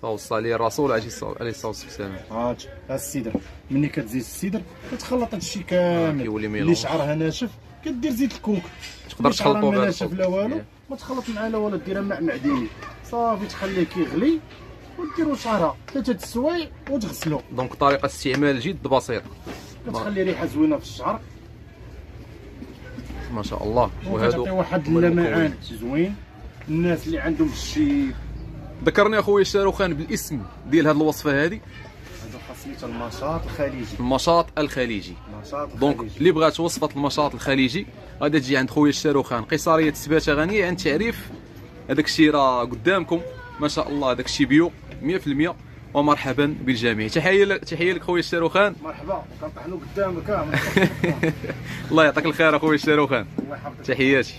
توصى عليه الرسول عليه الصلاه والسلام. ها السيدر، ملي كتزيد السيدر كتخلط هذا الشيء كامل. كيولي اللي ميلونج. شعرها ناشف كدير زيت الكوك، تقدر تخلطو بهذا ناشف لا والو، ما تخلط معاه لا والو، ديرها مع معدني صافي، تخليه كيغلي وديرو شعرها 3 السوايع وتغسلو. دونك طريقه استعمال جد بسيطه، كتخلي ريحه زوينه في الشعر، ما شاء الله. وكتعطي واحد اللمعان زوين. الناس اللي عندهم الشيب. ذكرني اخويا الشاروخان بالاسم ديال هذه الوصفه هذه. هذا خاصيته المشاط الخليجي. المشاط الخليجي. دونك اللي بغات وصفه المشاط الخليجي غادي تجي عند خويا الشاروخان، قيصريه السباته غنيه عن التعريف. هذاك الشيء راه قدامكم ما شاء الله، هذاك الشيء بيو 100%. ومرحبا بالجميع. تحيه لك خويا الشاروخان. مرحبا، كنطحنوا قدامك. الله يعطيك الخير اخويا الشاروخان. الله يحفظك. تحياتي.